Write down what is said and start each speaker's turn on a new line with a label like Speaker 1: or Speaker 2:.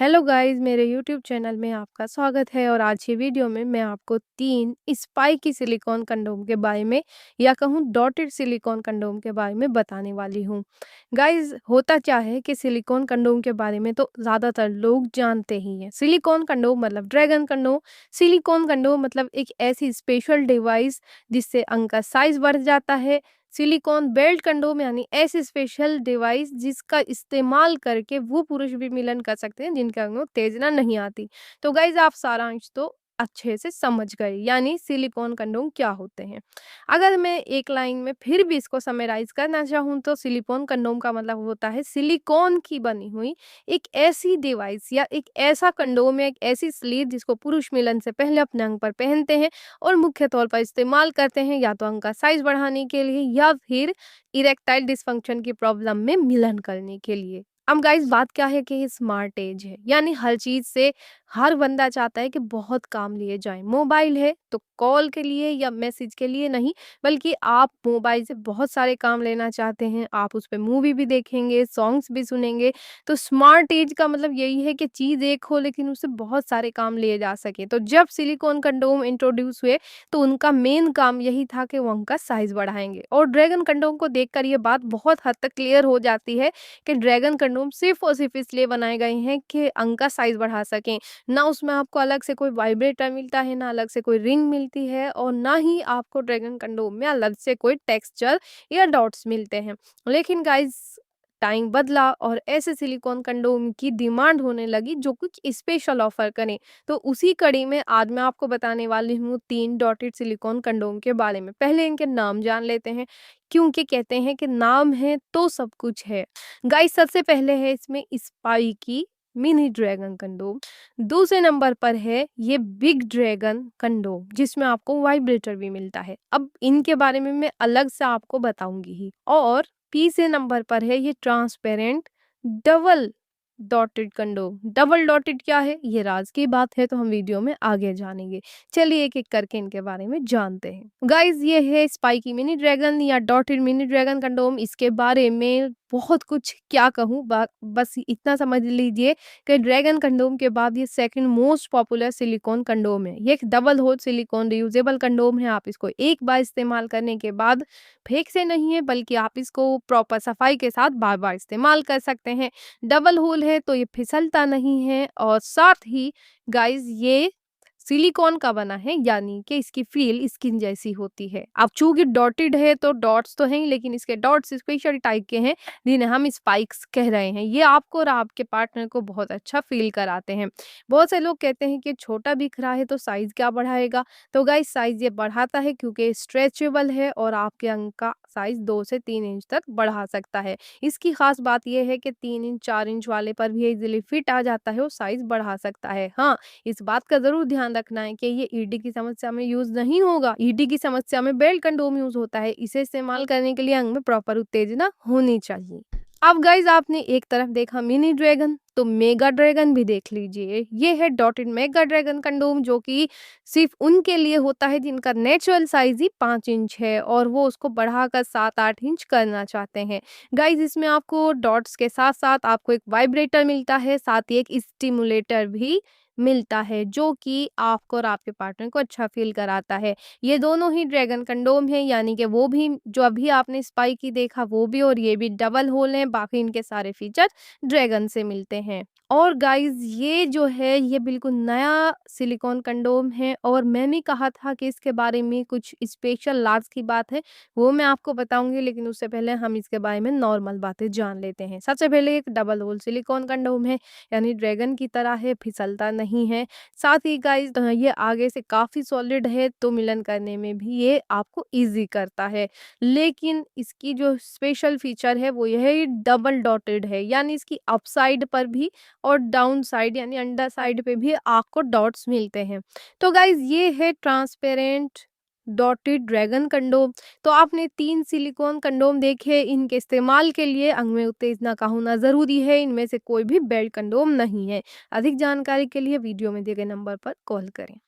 Speaker 1: Hello guys, मेरे YouTube channel में आपका स्वागत है और आज की वीडियो में मैं आपको 3 स्पाइकी सिलिकॉन कंडोम के बारे में या कहूँ डॉटेड सिलिकॉन कंडोम के बारे में बताने वाली हूँ। गाइस, होता क्या है कि सिलिकॉन कंडोम के बारे में तो ज़्यादातर लोग जानते ही हैं। सिलिकॉन कंडोम मतलब ड्रैगन कंडोम। सिलिकॉन कंडोम मतलब एक ऐसी स्पेशल डिवाइस जिससे अंग का साइज बढ़ जाता है। सिलिकॉन बेल्ट कंडोम यानी ऐसी स्पेशल डिवाइस जिसका इस्तेमाल करके वो पुरुष भी मिलन कर सकते हैं जिनके अंग में उत्तेजना नहीं आती। तो गाइज आप सारांश तो अच्छे से समझ गए यानी सिलिकॉन कंडोम क्या होते हैं। अगर मैं एक लाइन में फिर भी इसको समराइज करना चाहूँ तो सिलिकॉन कंडोम का मतलब होता है सिलिकॉन की बनी हुई एक ऐसी डिवाइस या एक ऐसा कंडोम या एक ऐसी स्लीव जिसको पुरुष मिलन से पहले अपने अंग पर पहनते हैं और मुख्य तौर पर इस्तेमाल करते हैं या तो अंग का साइज बढ़ाने के लिए या फिर इरेक्टाइल डिसफंक्शन की प्रॉब्लम में मिलन करने के लिए। अब गाइस बात क्या है कि ये स्मार्ट एज है यानी हर चीज से हर बंदा चाहता है कि बहुत काम लिए जाए। मोबाइल है तो कॉल के लिए या मैसेज के लिए नहीं, बल्कि आप मोबाइल से बहुत सारे काम लेना चाहते हैं। आप उस पर मूवी भी देखेंगे, सॉन्ग्स भी सुनेंगे। तो स्मार्ट एज का मतलब यही है कि चीज एक हो लेकिन उससे बहुत सारे काम लिए जा सके। तो जब सिलिकॉन कंडोम इंट्रोड्यूस हुए तो उनका मेन काम यही था कि वो उनका साइज बढ़ाएंगे और ड्रैगन कंडोम को देखकर ये बात बहुत हद तक क्लियर हो जाती है कि ड्रैगन कंडोम सिर्फ और सिर्फ इसलिए बनाए गए हैं कि अंग का साइज बढ़ा सकें। ना उसमें आपको अलग से कोई वाइब्रेटर मिलता है, ना अलग से कोई रिंग मिलती है और ना ही आपको ड्रैगन कंडोम में अलग से कोई टेक्सचर या डॉट्स मिलते हैं। लेकिन गाइस टाइम बदला और ऐसे सिलिकॉन कंडोम की डिमांड होने लगी जो कुछ स्पेशल ऑफर करें। तो उसी कड़ी में आज मैं आपको बताने वाली हूँ 3 डॉटेड सिलिकॉन कंडोम के बारे में। पहले इनके नाम जान लेते हैं क्योंकि कहते हैं कि नाम है तो सब कुछ है। गाइस सबसे पहले है इसमें स्पाइकी मिनी ड्रैगन कंडोम। दूसरे नंबर पर है ये बिग ड्रैगन कंडोम जिसमें आपको वाइब्रेटर भी मिलता है। अब इनके बारे में मैं अलग से आपको बताऊंगी ही। और तीसरे नंबर पर है ये transparent double dotted condom. Double dotted क्या है ये राज की बात है, तो हम वीडियो में आगे जानेंगे। चलिए एक एक करके इनके बारे में जानते हैं। गाइज ये है स्पाइकी मिनी ड्रैगन या डॉटेड मिनी ड्रैगन कंडोम। इसके बारे में बहुत कुछ क्या कहूँ, बस इतना समझ लीजिए कि ड्रैगन कंडोम के बाद ये second most popular silicone condom है। ये एक double hole silicone reusable condom है। आप इसको एक बार इस्तेमाल करने के बाद फेंक से नहीं है, बल्कि आप इसको प्रॉपर सफाई के साथ बार बार इस्तेमाल कर सकते हैं। डबल होल है तो ये फिसलता नहीं है और साथ ही गाइस ये सिलिकॉन का बना है यानी कि इसकी फील स्किन जैसी होती है। अब चूंकि डॉटेड है तो डॉट्स तो हैं ही, लेकिन इसके डॉट्स स्पेशल टाइप के हैं जिन्हें हम स्पाइक्स कह रहे हैं। ये आपको और आपके पार्टनर को बहुत अच्छा फील कराते हैं। बहुत से लोग कहते हैं कि छोटा दिख रहा है तो साइज क्या बढ़ाएगा। तो गाइस साइज ये बढ़ाता है क्योंकि स्ट्रेचेबल है और आपके अंग का साइज 2 से 3 इंच तक बढ़ा सकता है। इसकी खास बात यह है कि 3 इंच 4 इंच वाले पर भी इजिली फिट आ जाता है और साइज बढ़ा सकता है। हाँ, इस बात का जरूर ध्यान रखना है कि ये ईडी की समस्या में यूज नहीं होगा। ईडी की समस्या में बेल्ट कंडोम यूज होता है। इसे इस्तेमाल करने के लिए अंग में प्रॉपर उत्तेजना होनी चाहिए। अब गाइज आपने एक तरफ देखा मिनी ड्रैगन, तो मेगा ड्रैगन भी देख लीजिए। ये है डॉटेड मेगा ड्रैगन कंडोम जो कि सिर्फ उनके लिए होता है जिनका नेचुरल साइज ही 5 इंच है और वो उसको बढ़ाकर 7-8 इंच करना चाहते हैं। गाइज इसमें आपको डॉट्स के साथ साथ आपको एक वाइब्रेटर मिलता है, साथ ही एक स्टिमुलेटर भी मिलता है जो कि आपको और आपके पार्टनर को अच्छा फील कराता है। ये दोनों ही ड्रैगन कंडोम है यानी कि वो भी जो अभी आपने स्पाइकी देखा वो भी और ये भी डबल होल है। बाकी इनके सारे फीचर ड्रैगन से मिलते हैं। और गाइज ये जो है ये बिल्कुल नया सिलिकॉन कंडोम है और मैंने कहा था कि इसके बारे में कुछ स्पेशल लाज की बात है, वो मैं आपको बताऊंगी। लेकिन उससे पहले हम इसके बारे में नॉर्मल बातें जान लेते हैं। सबसे पहले एक डबल होल सिलिकॉन कंडोम है यानी ड्रैगन की तरह है, फिसलता नहीं है। साथ ही गाइस ये आगे से काफी सॉलिड है तो मिलन करने में भी ये आपको इजी करता है। लेकिन इसकी जो स्पेशल फीचर है वो यह है डबल डॉटेड है यानी इसकी अपसाइड पर भी और डाउन साइड यानी अंडर साइड पे भी आपको डॉट्स मिलते हैं। तो गाइज ये है ट्रांसपेरेंट डॉटेड ड्रैगन कंडोम। तो आपने 3 सिलिकॉन कंडोम देखे, इनके इस्तेमाल के लिए अंग में उत्तेजना का होना जरूरी है। इनमें से कोई भी बेल्ट कंडोम नहीं है। अधिक जानकारी के लिए वीडियो में दिए गए नंबर पर कॉल करें।